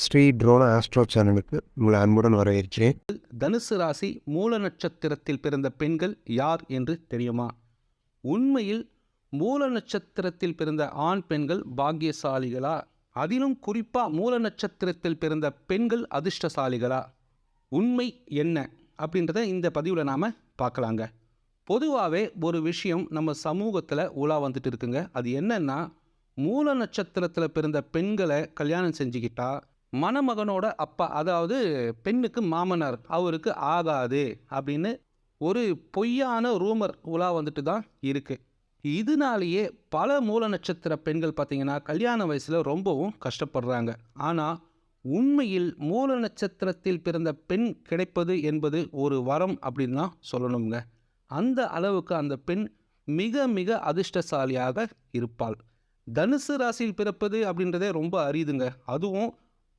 Sri ட்ரோன astro சேனலுக்கு உங்களை அன்புடன் வரவேற்கிறேன். தனுசு ராசி மூல நட்சத்திரத்தில் பிறந்த பெண்கள் யார் என்று தெரியுமா? உண்மையில் மூல நட்சத்திரத்தில் பிறந்த ஆண் பெண்கள் பாக்கியசாலிகளா? அதிலும் குறிப்பா மூல நட்சத்திரத்தில் பிறந்த பெண்கள் அதிர்ஷ்டசாலிகளா? உண்மை என்ன அப்படின்றத இந்த பதிவில் நாம் பார்க்கலாங்க. பொதுவாகவே ஒரு விஷயம் நம்ம சமூகத்தில் உலா வந்துட்டு இருக்குங்க. அது என்னன்னா, மூல நட்சத்திரத்தில் பிறந்த பெண்களை கல்யாணம் செஞ்சுக்கிட்டா மணமகனோட அப்பா, அதாவது பெண்ணுக்கு மாமனார், அவருக்கு ஆகாது அப்படின்னு ஒரு பொய்யான ரூமர் உலா வந்துட்டு தான் இருக்கு. இதனாலேயே பல மூல நட்சத்திர பெண்கள் பார்த்தீங்கன்னா கல்யாண வயசில் ரொம்பவும் கஷ்டப்படுறாங்க. ஆனால் உண்மையில் மூல நட்சத்திரத்தில் பிறந்த பெண் கிடைப்பது என்பது ஒரு வரம் அப்படின்னு தான் சொல்லணுங்க. அந்த அளவுக்கு அந்த பெண் மிக மிக அதிர்ஷ்டசாலியாக இருப்பாள். தனுசு ராசியில் பிறப்பது அப்படின்றதே ரொம்ப அரிதுங்க. அதுவும்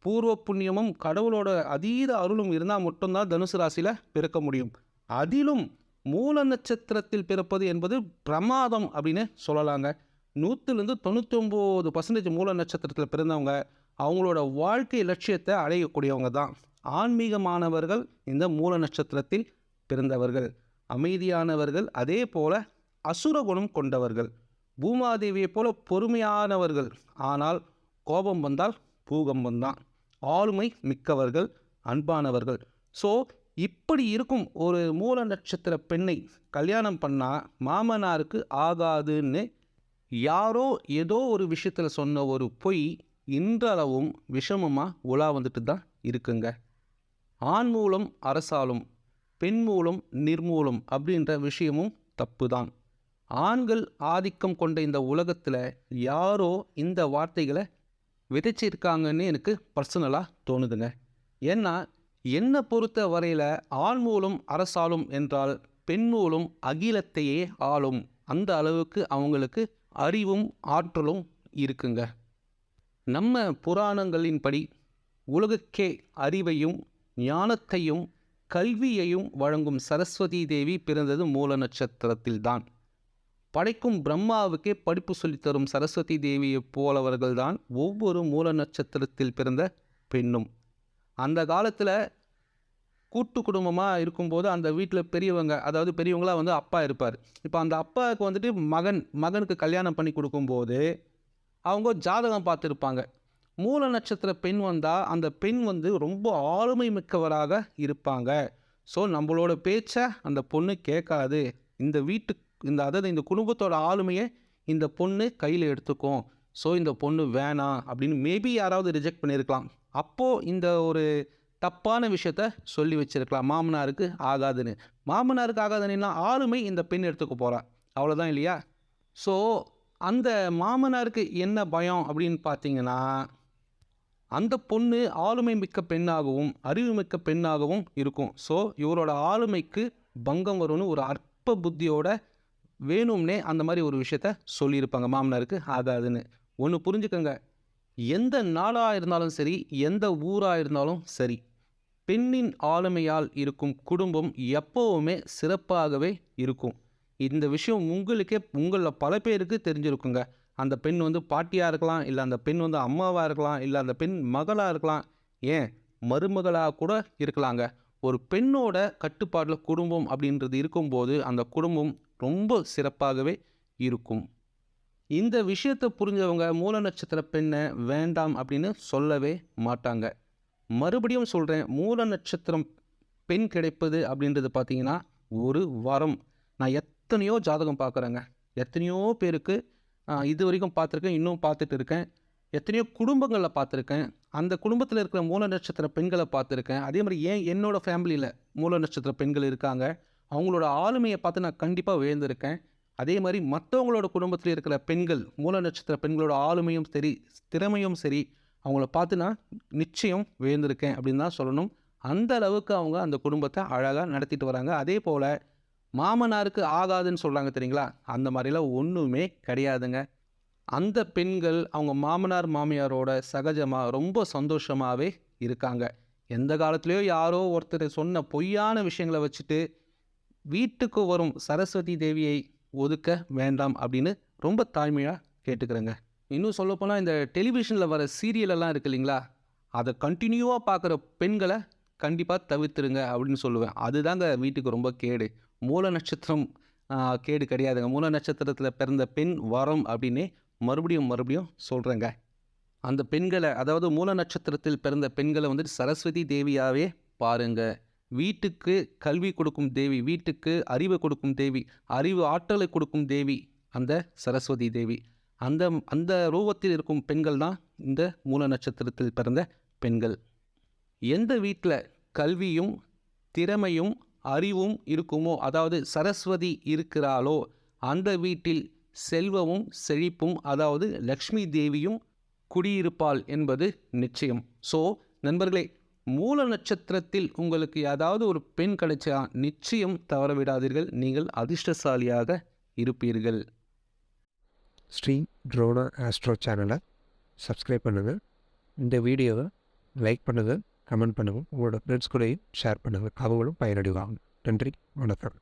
பூர்வ புண்ணியமும் கடவுளோட அதீத அருளும் இருந்தால் மட்டும்தான் தனுசு ராசியில் பிறக்க முடியும். அதிலும் மூல நட்சத்திரத்தில் பிறப்பது என்பது பிரமாதம் அப்படின்னு சொல்லலாங்க. 100லேருந்து 99% மூல நட்சத்திரத்தில் பிறந்தவங்க அவங்களோட வாழ்க்கை லட்சியத்தை அடையக்கூடியவங்க தான். ஆன்மீகமானவர்கள் இந்த மூல நட்சத்திரத்தில் பிறந்தவர்கள், அமைதியானவர்கள், அதே போல அசுர குணம் கொண்டவர்கள், பூமாதேவியை போல பொறுமையானவர்கள், ஆனால் கோபம் வந்தால் பூகம்பம் தான். ஆளுமை மிக்கவர்கள், அன்பானவர்கள். ஸோ இப்படி இருக்கும் ஒரு மூல நட்சத்திர பெண்ணை கல்யாணம் பண்ணால் மாமனாருக்கு ஆகாதுன்னு யாரோ ஏதோ ஒரு விஷயத்தில் சொன்ன ஒரு பொய் இன்றளவும் விஷமமாக உலா வந்துட்டு தான் இருக்குங்க. ஆண் மூலம் அரசாலும், பெண் மூலம் நிர்மூலம் அப்படின்ற விஷயமும் தப்பு தான். ஆண்கள் ஆதிக்கம் கொண்ட இந்த உலகத்தில் யாரோ இந்த வார்த்தைகளை விதைச்சிருக்காங்கன்னு எனக்கு பர்சனலாக தோணுதுங்க. ஏன்னா என்னை பொறுத்த வரையில் ஆண் மூலம் அரசாலும் என்றால் பெண் மூலம் அகிலத்தையே ஆளும். அந்த அளவுக்கு அவங்களுக்கு அறிவும் ஆற்றலும் இருக்குங்க. நம்ம புராணங்களின்படி உலகுக்கே அறிவையும் ஞானத்தையும் கல்வியையும் வழங்கும் சரஸ்வதி தேவி பிறந்தது மூல நட்சத்திரத்தில்தான். படைக்கும் பிரம்மாவுக்கே படிப்பு சொல்லித்தரும் சரஸ்வதி தேவியை போலவர்கள்தான் ஒவ்வொரு மூல நட்சத்திரத்தில் பிறந்த பெண்ணும். அந்த காலத்தில் கூட்டு குடும்பமாக இருக்கும்போது அந்த வீட்டில் பெரியவங்க, அதாவது பெரியவங்களாக வந்து அப்பா இருப்பார். இப்போ அந்த அப்பாவுக்கு வந்துட்டு மகனுக்கு கல்யாணம் பண்ணி கொடுக்கும்போது அவங்க ஜாதகம் பார்த்துருப்பாங்க. மூல நட்சத்திர பெண் வந்தால் அந்த பெண் வந்து ரொம்ப ஆளுமை மிக்கவராக இருப்பாங்க. ஸோ நம்மளோட பேச்சை அந்த பொண்ணு கேட்காது, அதாவது இந்த குடும்பத்தோட ஆளுமையை இந்த பொண்ணு கையில் எடுத்துக்கும், ஸோ இந்த பொண்ணு வேணாம் அப்படின்னு மேபி யாராவது ரிஜெக்ட் பண்ணியிருக்கலாம். அப்போது இந்த ஒரு தப்பான விஷயத்த சொல்லி வச்சிருக்கலாம், மாமனாருக்கு ஆகாதுன்னு. மாமனாருக்கு ஆகாதுன்னா ஆளுமை இந்த பெண் எடுத்துக்க போகிறா, அவ்வளோதான் இல்லையா? ஸோ அந்த மாமனாருக்கு என்ன பயம் அப்படின்னு பார்த்தீங்கன்னா, அந்த பொண்ணு ஆளுமை மிக்க பெண்ணாகவும் அறிவு மிக்க பெண்ணாகவும் இருக்கும். ஸோ இவரோட ஆளுமைக்கு பங்கம் வரும்னு ஒரு அற்ப புத்தியோட வேணும்னே அந்த மாதிரி ஒரு விஷயத்த சொல்லியிருப்பாங்க, மாமனாருக்கு ஆகாதுன்னு. ஒன்று புரிஞ்சுக்கோங்க, எந்த நாடாக இருந்தாலும் சரி, எந்த ஊராக இருந்தாலும் சரி, பெண்ணின் ஆளுமையால் இருக்கும் குடும்பம் எப்போவுமே சிறப்பாகவே இருக்கும். இந்த விஷயம் உங்களில் பல பேருக்கு தெரிஞ்சிருக்குங்க. அந்த பெண் வந்து பாட்டியாக இருக்கலாம், இல்லை அந்த பெண் வந்து அம்மாவாக இருக்கலாம், இல்லை அந்த பெண் மகளாக இருக்கலாம், ஏன் மருமகளாக கூட இருக்கலாங்க. ஒரு பெண்ணோட கட்டுப்பாட்டில் குடும்பம் அப்படின்றது இருக்கும்போது அந்த குடும்பம் ரொம்ப சிறப்பாகவே இருக்கும். இந்த விஷயத்தை புரிஞ்சவங்க மூல நட்சத்திர பெண்ணை வேண்டாம் அப்படின்னு சொல்லவே மாட்டாங்க. மறுபடியும் சொல்கிறேன், மூல நட்சத்திரம் பெண் கிடைப்பது அப்படின்றது பார்த்தீங்கன்னா ஒரு வரம். நான் எத்தனையோ ஜாதகம் பார்க்குறேங்க, எத்தனையோ பேருக்கு இது வரைக்கும் பார்த்துருக்கேன், இன்னும் பார்த்துட்டு இருக்கேன். எத்தனையோ குடும்பங்களில் பார்த்துருக்கேன். அந்த குடும்பத்தில் இருக்கிற மூல நட்சத்திர பெண்களை பார்த்துருக்கேன். அதே மாதிரி என்னோட ஃபேமிலியில் மூல நட்சத்திர பெண்கள் இருக்காங்க. அவங்களோட ஆளுமையை பார்த்து நான் கண்டிப்பாக வியந்திருக்கேன். அதே மாதிரி மற்றவங்களோட குடும்பத்தில் இருக்கிற பெண்கள், மூல நட்சத்திர பெண்களோட ஆளுமையும் சரி, திறமையும் சரி, அவங்கள பார்த்து நான் நிச்சயம் வியந்திருக்கேன் அப்படின்னு தான் சொல்லணும். அந்த அளவுக்கு அவங்க அந்த குடும்பத்தை அழகாக நடத்திட்டு வராங்க. அதே போல் மாமனாருக்கு ஆகாதுன்னு சொல்கிறாங்க தெரியுங்களா, அந்த மாதிரிலாம் ஒன்றுமே கிடையாதுங்க. அந்த பெண்கள் அவங்க மாமனார் மாமியாரோட சகஜமாக ரொம்ப சந்தோஷமாகவே இருக்காங்க. எந்த காலத்துலேயோ யாரோ ஒருத்தர் சொன்ன பொய்யான விஷயங்களை வச்சுட்டு வீட்டுக்கு வரும் சரஸ்வதி தேவியை ஒதுக்க வேண்டாம் அப்படின்னு ரொம்ப தாழ்மையாக கேட்டுக்கிறேங்க. இன்னும் சொல்லப்போனால் இந்த டெலிவிஷனில் வர சீரியலெல்லாம் இருக்குது இல்லைங்களா, அதை கண்டினியூவாக பார்க்குற பெண்களை கண்டிப்பாக தவிர்த்துருங்க அப்படின்னு சொல்லுவேன். அதுதாங்க வீட்டுக்கு ரொம்ப கேடு. மூல நட்சத்திரம் கேடு கிடையாதுங்க. மூல நட்சத்திரத்தில் பிறந்த பெண் வரம் அப்படின்னே மறுபடியும் சொல்கிறேங்க. அந்த பெண்களை, அதாவது மூல நட்சத்திரத்தில் பிறந்த பெண்களை வந்துட்டு சரஸ்வதி தேவியாகவே பாருங்க. வீட்டுக்கு கல்வி கொடுக்கும் தேவி, வீட்டுக்கு அறிவை கொடுக்கும் தேவி, அறிவு ஆற்றலை கொடுக்கும் தேவி அந்த சரஸ்வதி தேவி. அந்த அந்த ரூபத்தில் இருக்கும் பெண்கள் தான் இந்த மூல நட்சத்திரத்தில் பிறந்த பெண்கள். எந்த வீட்டில் கல்வியும் திறமையும் அறிவும் இருக்குமோ, அதாவது சரஸ்வதி இருக்கிறாளோ, அந்த வீட்டில் செல்வமும் செழிப்பும், அதாவது லக்ஷ்மி தேவியும் குடியிருப்பாள் என்பது நிச்சயம். ஸோ நண்பர்களே, மூல நட்சத்திரத்தில் உங்களுக்கு ஏதாவது ஒரு பெண் கிடைச்சா நிச்சயம் தவற விடாதீர்கள். நீங்கள் அதிர்ஷ்டசாலியாக இருப்பீர்கள். ஸ்ரீ ட்ரோனா ஆஸ்ட்ரோ சேனலை சப்ஸ்கிரைப் பண்ணுங்கள். இந்த வீடியோவை லைக் பண்ணுங்கள், கமெண்ட் பண்ணுங்கள். உங்களோட ஃப்ரெண்ட்ஸ் கூடயும் ஷேர் பண்ணுங்கள். அவங்களும் பயனடைவாங்க. நன்றி, வணக்கம்.